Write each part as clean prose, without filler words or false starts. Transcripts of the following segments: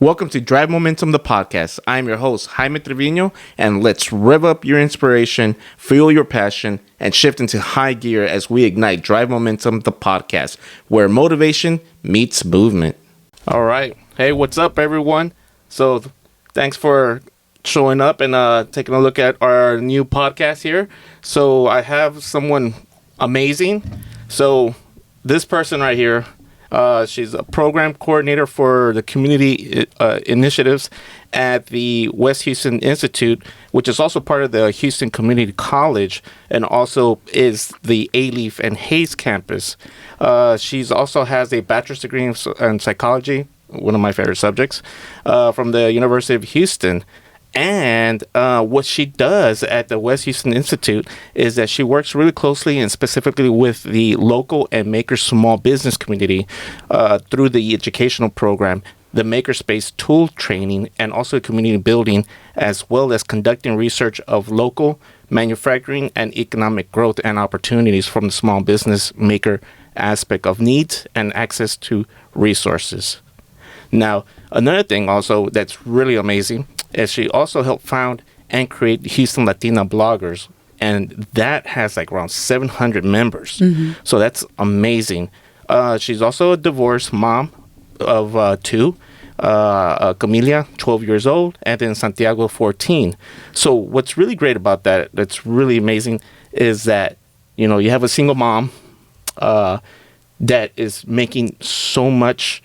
Welcome to Drive Momentum, the podcast. I'm your host, Jaime Trevino, and let's rev up your inspiration, fuel your passion, and shift into high gear as we ignite Drive Momentum, the podcast, where motivation meets movement. All right. Hey, what's up, everyone? So thanks for showing up and taking a look at our new podcast here. So I have someone amazing. So this person right here, she's a program coordinator for the community initiatives at the West Houston Institute, which is also part of the Houston Community College and also is the Alief and Hayes campus. She's also has a bachelor's degree in psychology, one of my favorite subjects, from the University of Houston. And what she does at the West Houston Institute is that she works really closely and specifically with the local and maker small business community through the educational program, the Makerspace tool training, and also community building, as well as conducting research of local manufacturing and economic growth and opportunities from the small business maker aspect of needs and access to resources. Now, another thing also that's really amazing is she also helped found and create Houston Latina Bloggers, and that has like around 700 members. Mm-hmm. So that's amazing. She's also a divorced mom of two, Camila, 12 years old, and then Santiago, 14. So what's really great about that, that's really amazing, is that, you know, you have a single mom that is making so much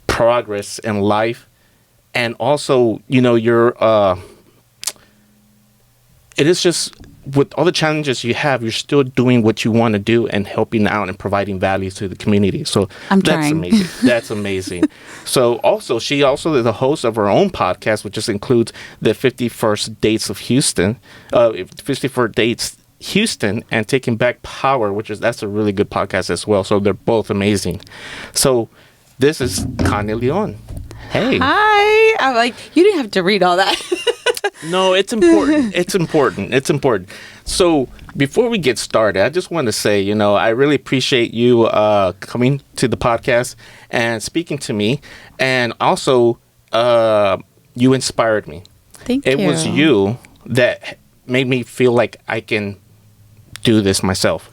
progress in life. And also, you know, it is just with all the challenges you have, you're still doing what you want to do and helping out and providing value to the community. So that's amazing. That's amazing. So also, she also is the host of her own podcast, which just includes the 51st Dates of Houston, 51st Dates Houston and Taking Back Power, that's a really good podcast as well. So they're both amazing. So this is Connie Leon. Hey. Hi. I'm like, you didn't have to read all that. No, it's important. It's important. So before we get started, I just want to say, you know, I really appreciate you coming to the podcast and speaking to me. And also, you inspired me. Thank you. It was you that made me feel like I can do this myself.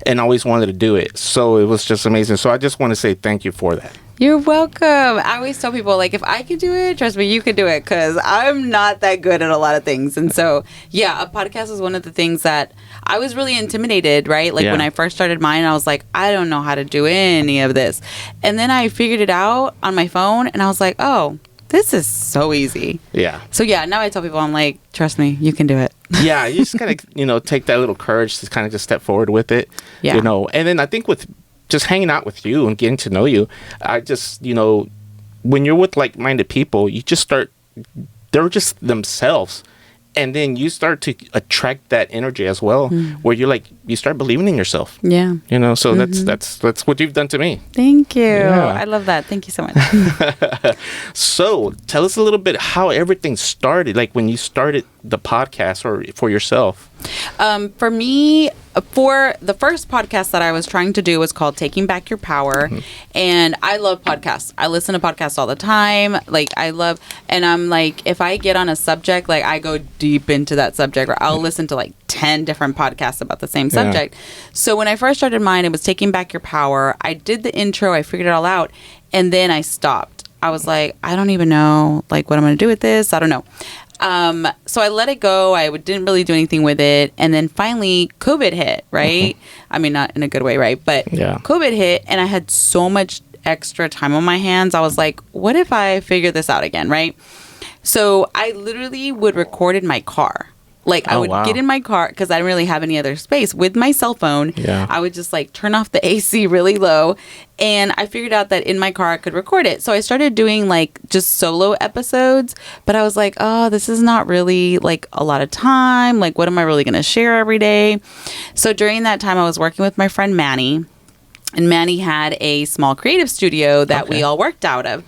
And I always wanted to do it. So it was just amazing. So I just want to say thank you for that. You're welcome. I always tell people, like, if I could do it, trust me, you could do it, because I'm not that good at a lot of things. And so, yeah, a podcast is one of the things that I was really intimidated, right? Like, when I first started mine, I was like, I don't know how to do any of this. And then I figured it out on my phone, and I was like, oh, this is so easy. Yeah. So, yeah, now I tell people, I'm like, trust me, you can do it. Yeah, you just kind of, you know, take that little courage to kind of just step forward with it. Yeah. You know, and then I think with just hanging out with you and getting to know you, I just, you know, when you're with like-minded people, you just start, they're just themselves. And then you start to attract that energy as well, where you're like, you start believing in yourself. Yeah. You know, so that's what you've done to me. Thank you. Yeah. I love that. Thank you so much. So tell us a little bit how everything started, like when you started the podcast or for yourself. For me, for the first podcast that I was trying to do was called Taking Back Your Power. And I love podcasts. I listen to podcasts all the time. Like, and I'm like, if I get on a subject, like, I go deep into that subject, or I'll listen to like 10 different podcasts about the same subject. So when I first started mine, it was Taking Back Your Power. I did the intro, I figured it all out, and then I stopped. I was like, I don't even know, like, what I'm going to do with this. I don't know. So I let it go. I didn't really do anything with it. And then finally COVID hit, right? I mean, not in a good way, right? But COVID hit and I had so much extra time on my hands. I was like, what if I figure this out again, right? So I literally would record in my car. Like, I would get in my car because I didn't really have any other space with my cell phone. Yeah. I would just like turn off the AC really low. And I figured out that in my car I could record it. So I started doing like just solo episodes. But I was like, oh, this is not really like a lot of time. Like, what am I really going to share every day? So during that time, I was working with my friend Manny. And Manny had a small creative studio that we all worked out of.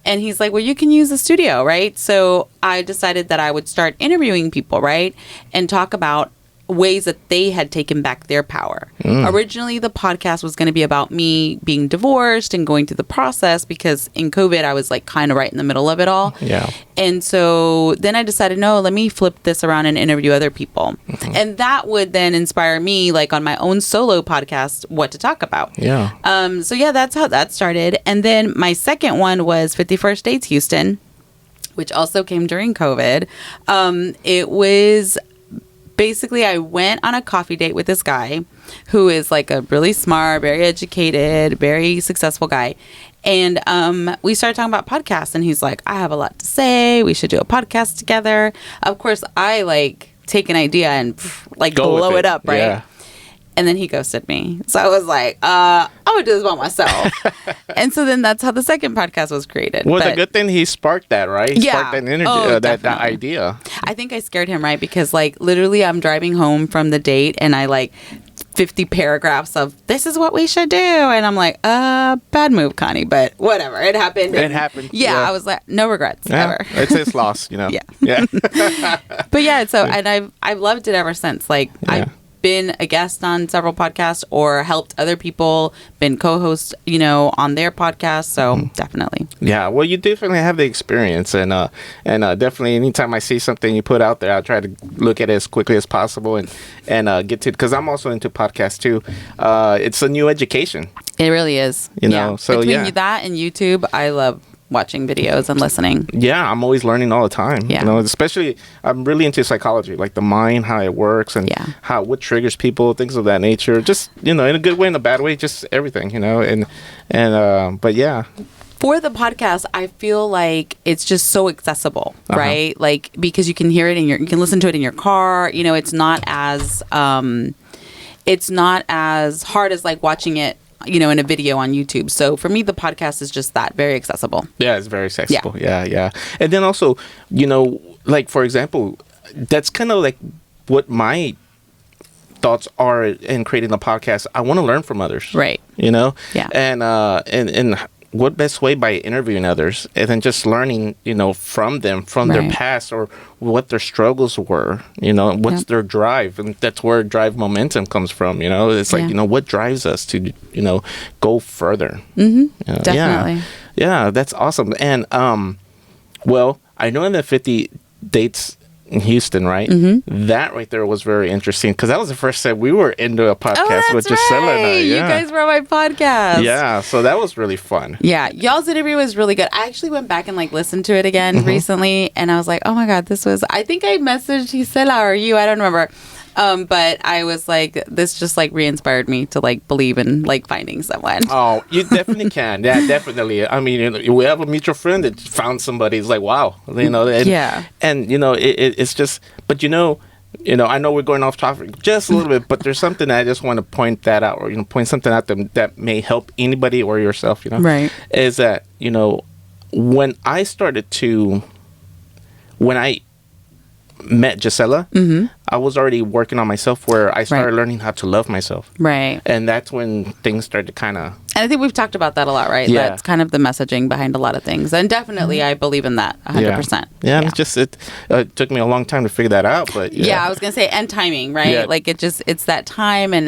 And he's like, well, you can use the studio, right? So I decided that I would start interviewing people, right? And talk about ways that they had taken back their power. Originally, the podcast was going to be about me being divorced and going through the process, because in COVID, I was like kind of right in the middle of it all. Yeah. And so then I decided, no, let me flip this around and interview other people. And that would then inspire me, like on my own solo podcast, what to talk about. Yeah. So yeah, that's how that started. And then my second one was 51st Dates Houston, which also came during COVID. It was basically, I went on a coffee date with this guy who is like a really smart, very educated, very successful guy. And we started talking about podcasts, and he's like, I have a lot to say. We should do a podcast together. Of course, I like take an idea and like blow it up, right? Yeah. And then he ghosted me. So I was like, I'm going to do this by myself. And so then that's how the second podcast was created. Well, the good thing he sparked that, right? He sparked that energy, that idea. I think I scared him, right? Because like literally I'm driving home from the date and I like 50 paragraphs of this is what we should do. And I'm like, bad move, Connie, but whatever. It happened. It happened. Yeah, I was like, no regrets ever. It's his loss, you know? Yeah. But yeah, so, and I've loved it ever since. Like, I've been a guest on several podcasts or helped other people, been co-host, on their podcast. So definitely. Yeah. Well, you definitely have the experience, and definitely anytime I see something you put out there, I'll try to look at it as quickly as possible and get to it, because I'm also into podcasts too. It's a new education. It really is. You know, so between that and YouTube, I love watching videos and listening. Yeah, I'm always learning all the time. Yeah. Especially I'm really into psychology, like the mind, how it works, and what triggers people, things of that nature. Just in a good way, in a bad way, just everything. But yeah. For the podcast, I feel like it's just so accessible, right? Like, because you can hear it you can listen to it in your car. It's not as hard as like watching it in a video on YouTube. So for me, the podcast is just that, very accessible. Yeah, it's very accessible. Yeah. And then also, like, for example, that's kind of like what my thoughts are in creating a podcast. I want to learn from others. Right. Yeah. And what best way by interviewing others and then just learning, from them, from their past, or what their struggles were, what's their drive. And that's where drive momentum comes from, It's like, what drives us to, go further. Definitely. Yeah, that's awesome. And, well, I know in the 50 dates in Houston, right? That right there was very interesting, because that was the first time we were into a podcast with Gisela and I. Yeah. You guys were on my podcast. Yeah, so that was really fun. Yeah, y'all's interview was really good. I actually went back and like listened to it again recently, and I was like, oh my God, I think I messaged Gisela or you, I don't remember. But I was like, this just like re-inspired me to like believe in like finding someone. Oh, you definitely can. Yeah, definitely. I mean, we have a mutual friend that found somebody. It's like, wow, and it's just, but I know we're going off topic just a little bit, but there's something I just want to point that out, or point something out that may help anybody or yourself. Right? Is that when I met Gisela, I was already working on myself, where I started learning how to love myself. Right. And that's when things started to kind of... And I think we've talked about that a lot, right? Yeah. That's kind of the messaging behind a lot of things. And definitely I believe in that 100%. Yeah. It's just, it took me a long time to figure that out, but... Yeah, I was going to say, and timing, right? Yeah. Like it's that time, and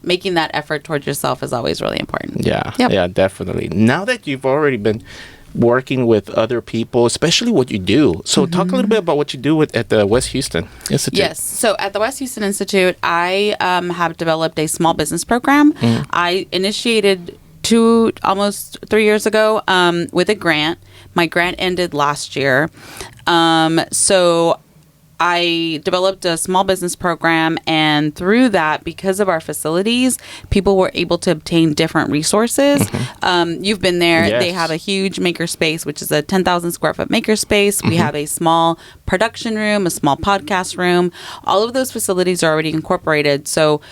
making that effort towards yourself is always really important. Yeah. Yep. Yeah, definitely. Now that you've already been working with other people, especially what you do. So talk a little bit about what you do at the West Houston Institute. Yes. So at the West Houston Institute, I have developed a small business program. I initiated almost 3 years ago with a grant. My grant ended last year. So I developed a small business program, and through that, because of our facilities, people were able to obtain different resources. You've been there. Yes. They have a huge makerspace, which is a 10,000 square foot makerspace. We have a small production room, a small podcast room. All of those facilities are already incorporated. So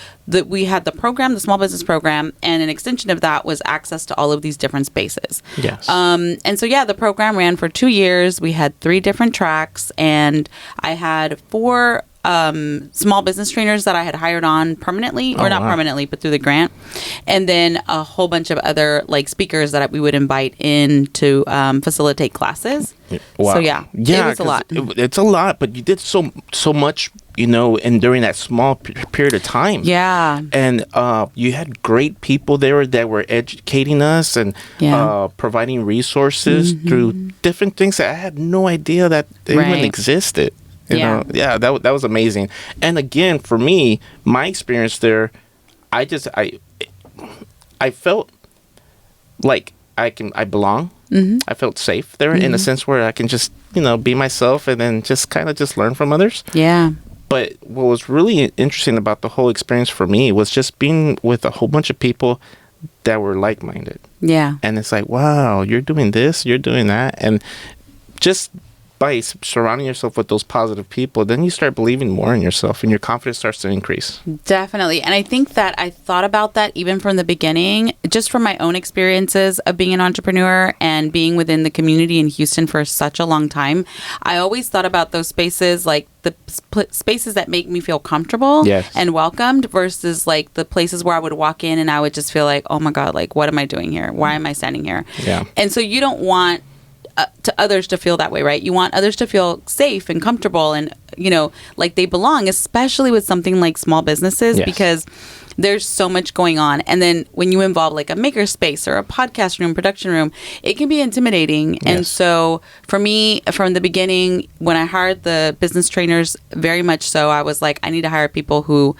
we had the program, the small business program, and an extension of that was access to all of these different spaces. Yes. And so, the program ran for 2 years. We had 3 different tracks, and I had 4 small business trainers that I had hired on permanently, or not permanently, but through the grant. And then a whole bunch of other like speakers that we would invite in to facilitate classes. Wow. So it was a lot. It's a lot, but you did so much and during that small period of time. Yeah. And you had great people there that were educating us and providing resources through different things that I had no idea that they even existed. You know, that was amazing. And again, for me, my experience there, I felt like I belong. I felt safe there in a sense where I can just, be myself and then just kind of just learn from others. Yeah. But what was really interesting about the whole experience for me was just being with a whole bunch of people that were like-minded. Yeah. And it's like, wow, you're doing this, you're doing that. And just by surrounding yourself with those positive people, then you start believing more in yourself and your confidence starts to increase. Definitely. And I think that I thought about that even from the beginning, just from my own experiences of being an entrepreneur and being within the community in Houston for such a long time. I always thought about those spaces, like the spaces that make me feel comfortable and welcomed versus like the places where I would walk in and I would just feel like, oh my God, like, what am I doing here? Why am I standing here? Yeah. And so you don't want to others to feel that way, right? You want others to feel safe and comfortable and, like they belong, especially with something like small businesses because there's so much going on. And then when you involve like a maker space or a podcast room, production room, it can be intimidating. Yes. And so for me, from the beginning, when I hired the business trainers, very much so, I was like, I need to hire people who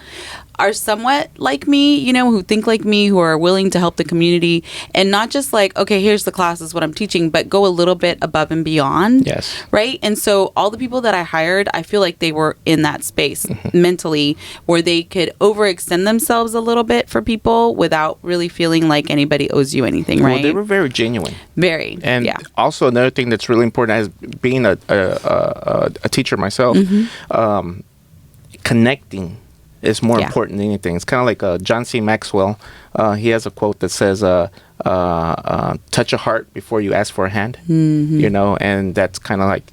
are somewhat like me, who think like me, who are willing to help the community and not just like, okay, here's the class, is what I'm teaching, but go a little bit above and beyond. Yes. Right. And so all the people that I hired, I feel like they were in that space mentally where they could overextend themselves a little bit for people without really feeling like anybody owes you anything. Right. Well, they were very genuine. Very. And also another thing that's really important as being a teacher myself, connecting is more important than anything. It's kind of like John C. Maxwell. He has a quote that says, touch a heart before you ask for a hand, and that's kind of like,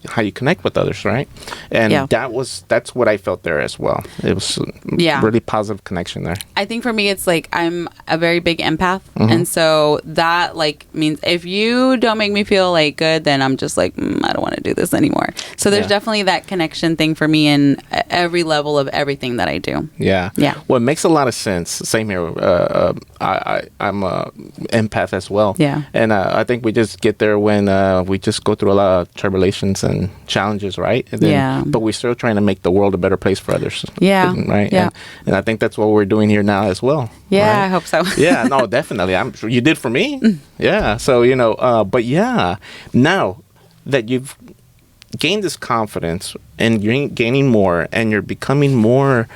how you connect with others, right? And that's what I felt there as well. It was really positive connection there. I think for me, it's like I'm a very big empath. And so that like means if you don't make me feel like good, then I'm just like, I don't want to do this anymore. So there's definitely that connection thing for me in every level of everything that I do. Yeah. Yeah. Well, it makes a lot of sense. Same here. I'm a empath as well. Yeah. And I think we just get there when we just go through a lot of tribulations and challenges, right? And then, but we're still trying to make the world a better place for others. Yeah. Right? Yeah. And I think that's what we're doing here now as well. Yeah, right? I hope so. Yeah, no, definitely. I'm sure you did for me. Yeah. So, but now that you've gained this confidence and you're gaining more and you're becoming more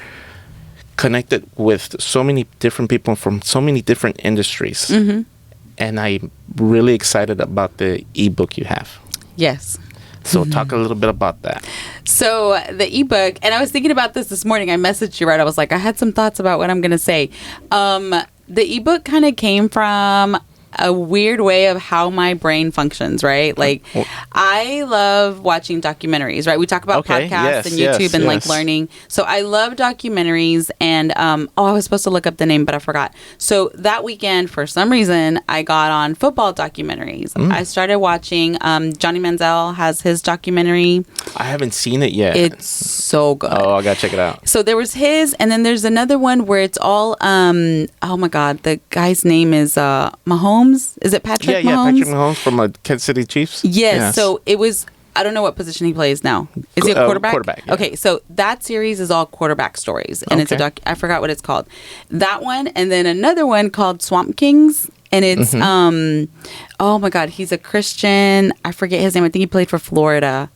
connected with so many different people from so many different industries. And I'm really excited about the ebook you have. Yes. So talk a little bit about that. So the ebook, and I was thinking about this morning. I messaged you, right? I was like, I had some thoughts about what I'm going to say. The ebook kind of came from a weird way of how my brain functions, right? Like, I love watching documentaries, right? We talk about podcasts and YouTube and like learning. So I love documentaries and, I was supposed to look up the name, but I forgot. So that weekend, for some reason, I got on football documentaries. I started watching, Johnny Manziel has his documentary. I haven't seen it yet. It's so good. Oh, I gotta check it out. So there was his, and then there's another one where it's all, oh my God, the guy's name is, Mahomes. Is it Patrick Mahomes? Yeah, Patrick Mahomes from Kansas City Chiefs. Yes. So it was, I don't know what position he plays now. Is he a quarterback? Quarterback. Yeah. Okay, so that series is all quarterback stories. And it's a I forgot what it's called. That one, and then another one called Swamp Kings. And it's, oh my God, he's a Christian. I forget his name. I think he played for Florida.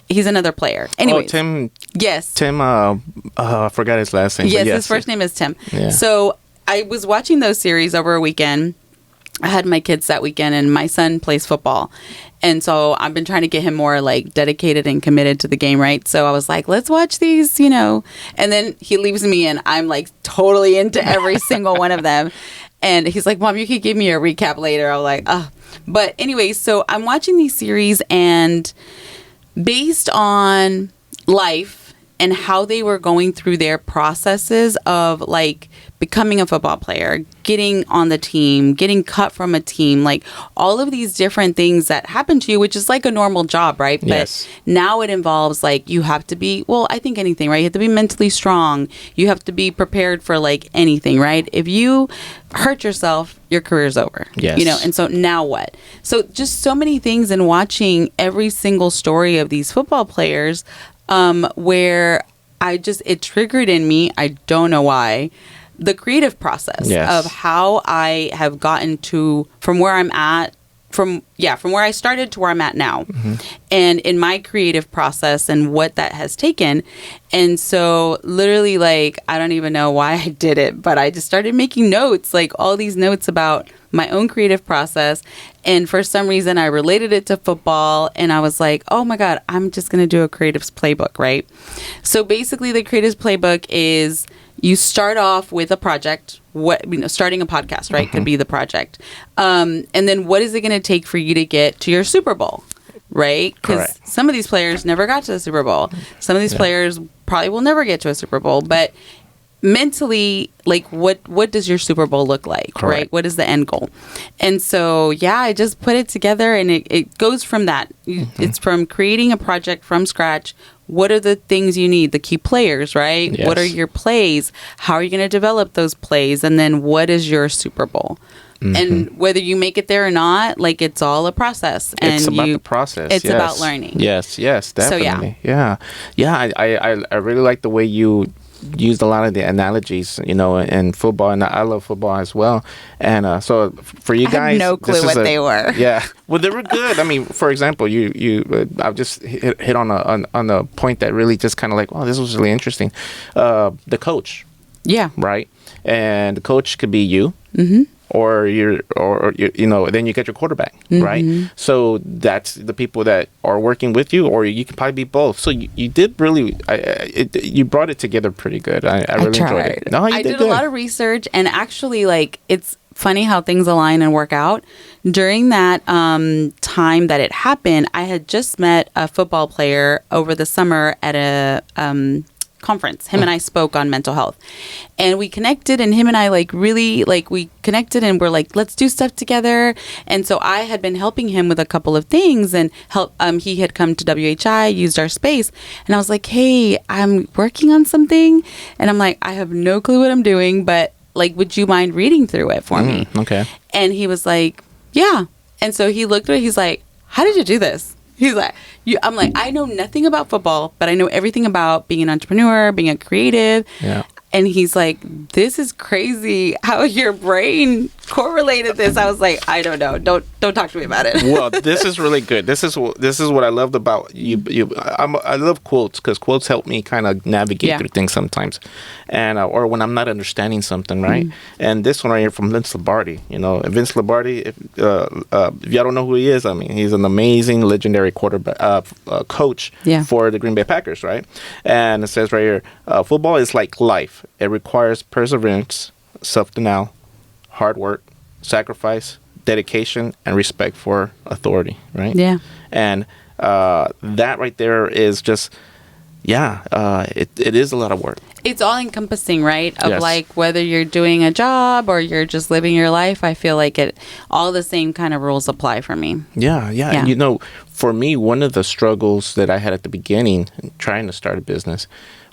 He's another player. Anyway. Tim. Yes. Tim, I forgot his last name. Yes, his first name is Tim. Yeah. So I was watching those series over a weekend. I had my kids that weekend and my son plays football. And so I've been trying to get him more like dedicated and committed to the game, right? So I was like, let's watch these, and then he leaves me and I'm like totally into every single one of them. And he's like, Mom, you could give me a recap later. I was like, oh. But anyway, so I'm watching these series and based on life and how they were going through their processes of like becoming a football player, getting on the team, getting cut from a team, like all of these different things that happen to you, which is like a normal job, right? Yes. But now it involves like you have to be, well, I think anything, right? You have to be mentally strong. You have to be prepared for like anything, right? If you hurt yourself, your career's over. Yes. You know, and so now what? So just so many things in watching every single story of these football players where it triggered in me, I don't know why, the creative process Yes. of how I have gotten to from where I'm at, from where I started to where I'm at now, and in my creative process and what that has taken. And so literally, like, I don't even know why I did it, but I just started making notes, like all these notes about my own creative process. And for some reason I related it to football, and I was like, oh my God, I'm just going to do a creatives playbook, right? So basically the creatives playbook is you start off with a project, starting a podcast, right? Could be the project. And then what is it going to take for you to get to your Super Bowl, right? Because some of these players never got to the Super Bowl. Some of these players probably will never get to a Super Bowl, but mentally, like what does your Super Bowl look like, right? What is the end goal? And so, I just put it together, and it goes from that. It's from creating a project from scratch. What are the things you need? The key players, right? Yes. What are your plays? How are you going to develop those plays? And then what is your Super Bowl? And whether you make it there or not, like, it's all a process. And it's about the process. It's about learning. Yes, definitely. So, I really like the way you used a lot of the analogies, in football, and I love football as well. And so for you guys, I have no clue what they were. Yeah, well, they were good. I mean, for example, I've just hit on a point that really just kind of like, oh, this was really interesting. The coach, right, and the coach could be you. Or then you get your quarterback, right? So that's the people that are working with you, or you can probably be both. So you did really, you brought it together pretty good. I really enjoyed it. No, I did a lot of research, and actually, like, it's funny how things align and work out. During that time that it happened, I had just met a football player over the summer at a conference. Him and I spoke on mental health, and we connected, and him and I we connected, and we're like, let's do stuff together. And so I had been helping him with a couple of things, and he had come to WHI, used our space, and I was like, hey, I'm working on something, and I'm like, I have no clue what I'm doing, but like, would you mind reading through it for me? Okay. And he was like, yeah. And so he looked at it, he's like, how did you do this? He's like, I'm like, I know nothing about football, but I know everything about being an entrepreneur, being a creative. Yeah. And he's like, this is crazy how your brain correlated this. I was like, I don't know. Don't talk to me about it. Well, this is really good. This is what I loved about you. I love quotes, because quotes help me kind of navigate through things sometimes, and or when I'm not understanding something, right? And this one right here from Vince Lombardi. Vince Lombardi. If y'all don't know who he is, I mean, he's an amazing, legendary quarterback coach for the Green Bay Packers, right? And it says right here, football is like life. It requires perseverance, self-denial, hard work, sacrifice, dedication, and respect for authority, right? Yeah. And that right there is just, it is a lot of work. It's all encompassing, right? Of like, whether you're doing a job or you're just living your life, I feel like all the same kind of rules apply for me. Yeah. And for me, one of the struggles that I had at the beginning trying to start a business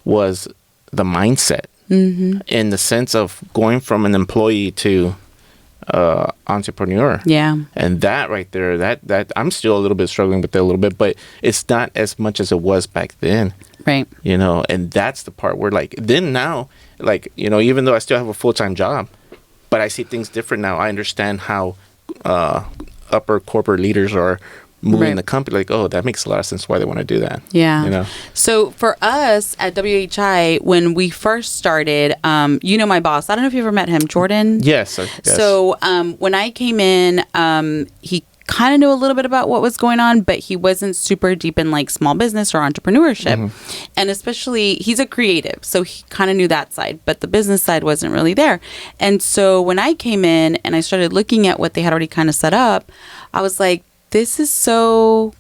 was the mindset. In the sense of going from an employee to entrepreneur. Yeah. And that right there, that I'm still a little bit struggling with that a little bit, but it's not as much as it was back then. Right. And that's the part where now, even though I still have a full-time job, but I see things different now. I understand how upper corporate leaders are moving the company, like, oh, that makes a lot of sense why they want to do that. Yeah. So for us at WHI, when we first started, my boss, I don't know if you ever met him, Jordan. Yes. So when I came in, he kind of knew a little bit about what was going on, but he wasn't super deep in like small business or entrepreneurship. And especially, he's a creative, so he kind of knew that side, but the business side wasn't really there. And so when I came in and I started looking at what they had already kind of set up, I was like, this is so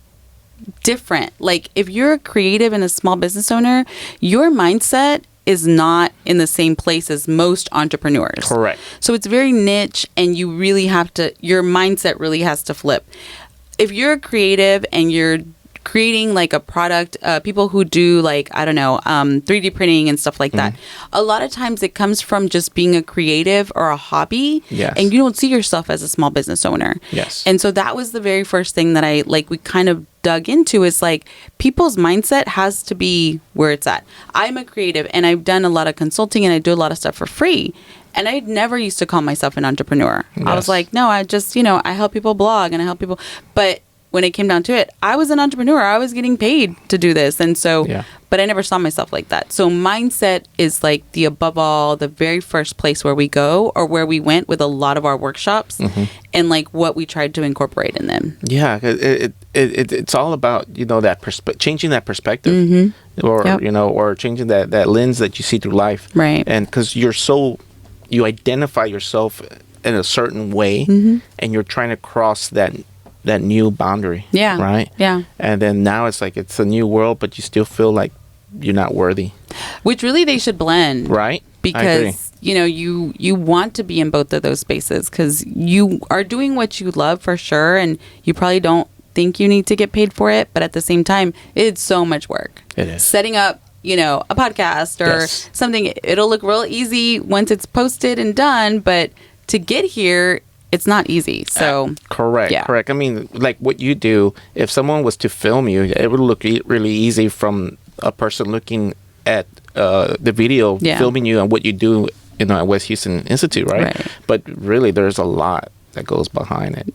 different. Like, if you're a creative and a small business owner, your mindset is not in the same place as most entrepreneurs. Correct. So it's very niche, and you really have to, your mindset really has to flip. If you're a creative and you're creating like a product, people who do like, I don't know, 3D printing and stuff like that, a lot of times it comes from just being a creative or a hobby. Yes. And you don't see yourself as a small business owner. Yes. And so that was the very first thing that we kind of dug into, is like people's mindset has to be where it's at. I'm a creative and I've done a lot of consulting and I do a lot of stuff for free. And I never used to call myself an entrepreneur. Yes. I was like, no, I just, I help people blog and I help people. But when it came down to it, I was an entrepreneur. I was getting paid to do this. And so, but I never saw myself like that. So mindset is like the above all, the very first place where we go, or where we went with a lot of our workshops, and like what we tried to incorporate in them. Yeah. It's all about, that changing that perspective, or, or changing that lens that you see through life. Right. And because you identify yourself in a certain way, and you're trying to cross that new boundary. Yeah. Right? Yeah. And then now it's like it's a new world, but you still feel like you're not worthy. Which really they should blend. Right? Because, you want to be in both of those spaces, because you are doing what you love for sure. And you probably don't think you need to get paid for it. But at the same time, it's so much work. It is. Setting up, a podcast or something, it'll look real easy once it's posted and done. But to get here, it's not easy. So correct. I mean, like what you do, if someone was to film you, it would look really easy from a person looking at the video, filming you and what you do, at West Houston Institute, right? But really, there's a lot that goes behind it.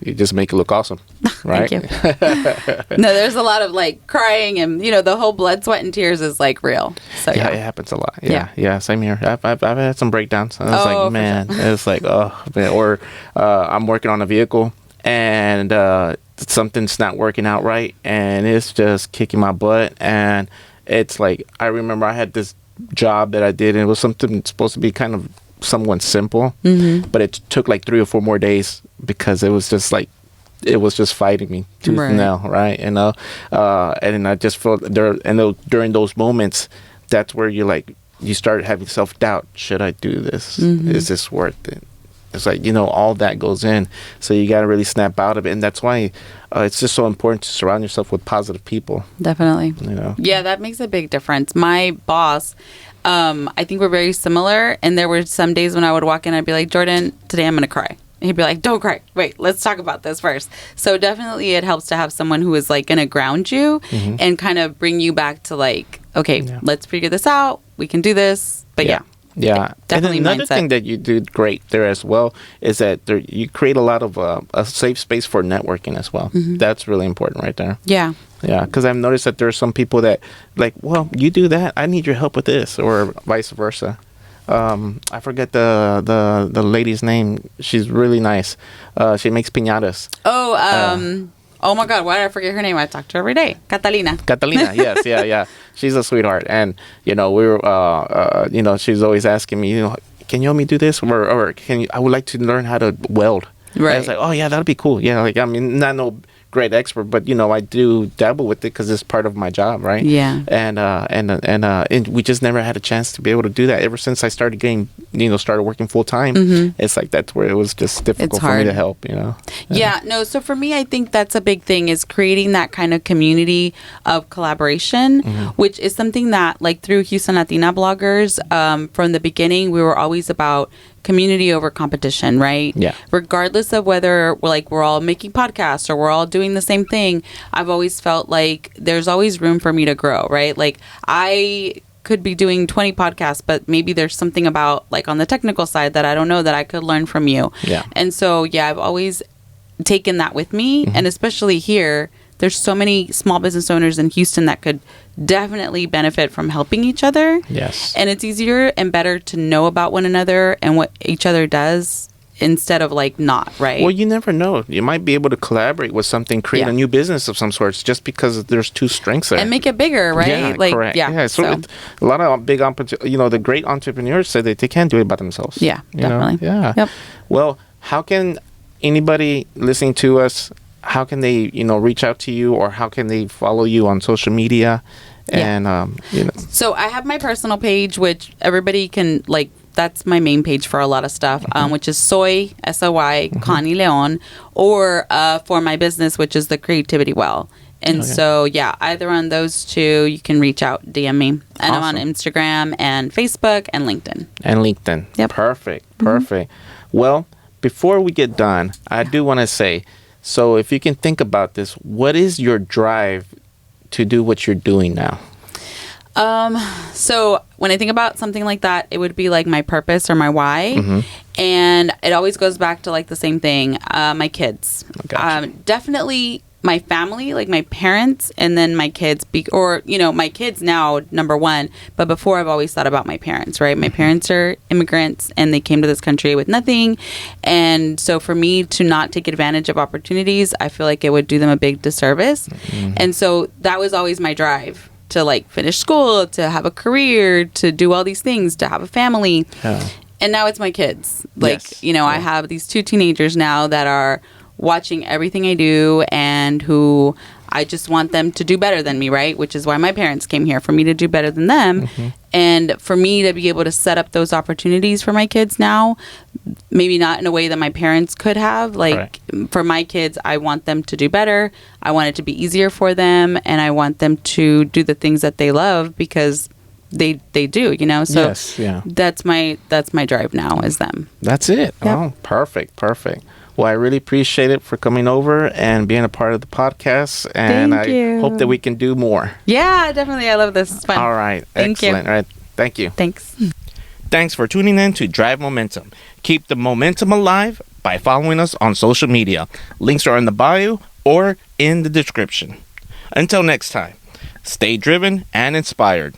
You just make it look awesome, right? Thank you. No, there's a lot of like crying, and the whole blood, sweat, and tears is like real. So it happens a lot. Yeah, same here. I've had some breakdowns. I was like, man, sure. It's like, oh man. Or I'm working on a vehicle and something's not working out right, and it's just kicking my butt. And it's like, I remember I had this job that I did, and it was something supposed to be kind of somewhat simple, but it took like 3 or 4 more days, because it was just fighting me tooth and nail, right? And I just felt during those moments, that's where you start having self-doubt. Should I do this? Is this worth it? It's like, all that goes in, so you got to really snap out of it. And that's why it's just so important to surround yourself with positive people. Definitely. Yeah, that makes a big difference. My boss, I think we're very similar. And there were some days when I would walk in, I'd be like, Jordan, today I'm going to cry. And he'd be like, don't cry. Wait, let's talk about this first. So definitely it helps to have someone who is like going to ground you and kind of bring you back to like, okay, let's figure this out. We can do this. But yeah. Definitely. And another thing that you do great there as well is that you create a lot of a safe space for networking as well. That's really important right there. Yeah, because I've noticed that there are some people that like, well, you do that, I need your help with this, or vice versa. I forget the lady's name. She's really nice. She makes piñatas. Oh my God, why did I forget her name? I talk to her every day. Catalina, yes, yeah. She's a sweetheart. And, we were, she's always asking me, can you help me do this? Or I would like to learn how to weld. Right. And I was like, oh yeah, that'd be cool. Yeah, like, I mean, not no great expert, but I do dabble with it because it's part of my job, right? Yeah. And we just never had a chance to be able to do that. Ever since I started started working full time, it's like that's where it was just difficult for me to help, Yeah, no. So for me, I think that's a big thing, is creating that kind of community of collaboration, which is something that, like, through Houston Latina bloggers, from the beginning, we were always about community over competition, right? Yeah. Regardless of whether we're all making podcasts or we're all doing the same thing, I've always felt like there's always room for me to grow, right? Like, I could be doing 20 podcasts, but maybe there's something about, like, on the technical side that I don't know that I could learn from you. Yeah. And so, I've always taken that with me. And especially here, there's so many small business owners in Houston that could definitely benefit from helping each other. Yes. And it's easier and better to know about one another and what each other does instead of like not, right? Well, you never know. You might be able to collaborate with something, create a new business of some sorts, just because there's two strengths there. And make it bigger, right? Yeah, like, correct. Yeah. So a lot of big, the great entrepreneurs say that they can't do it by themselves. Yeah, definitely. Yeah. Yep. Well, how can anybody listening to us how can they, reach out to you, or how can they follow you on social media? And, So I have my personal page, which everybody can, like, that's my main page for a lot of stuff, which is Soy, SOY, Connie Leon, or for my business, which is the Creativity Well. And so, either on those two, you can reach out, DM me. And I'm on Instagram and Facebook and LinkedIn. Yep. Perfect. Well, before we get done, I do want to say, so if you can think about this, what is your drive to do what you're doing now? So when I think about something like that, it would be like my purpose or my why. And it always goes back to like the same thing. My kids, definitely my family, like my parents, and then my kids, my kids now, number one, but before I've always thought about my parents, right? My parents are immigrants and they came to this country with nothing. And so for me to not take advantage of opportunities, I feel like it would do them a big disservice. And so that was always my drive, to like finish school, to have a career, to do all these things, to have a family. And now it's my kids. Like, I have these 2 teenagers now that are watching everything I do, and who I just want them to do better than me, right? Which is why my parents came here, for me to do better than them. And for me to be able to set up those opportunities for my kids now, maybe not in a way that my parents could have. Like, for my kids, I want them to do better. I want it to be easier for them, and I want them to do the things that they love, because they do, So that's my drive now, is them. That's it. Yep. Oh, perfect. Well, I really appreciate it for coming over and being a part of the podcast. And Thank you. Hope that we can do more. Yeah, definitely. I love this. It's fun. All right. Thank Excellent. you. All right. Thank you. Thanks. Thanks for tuning in to Drive Momentum. Keep the momentum alive by following us on social media. Links are in the bio or in the description. Until next time, stay driven and inspired.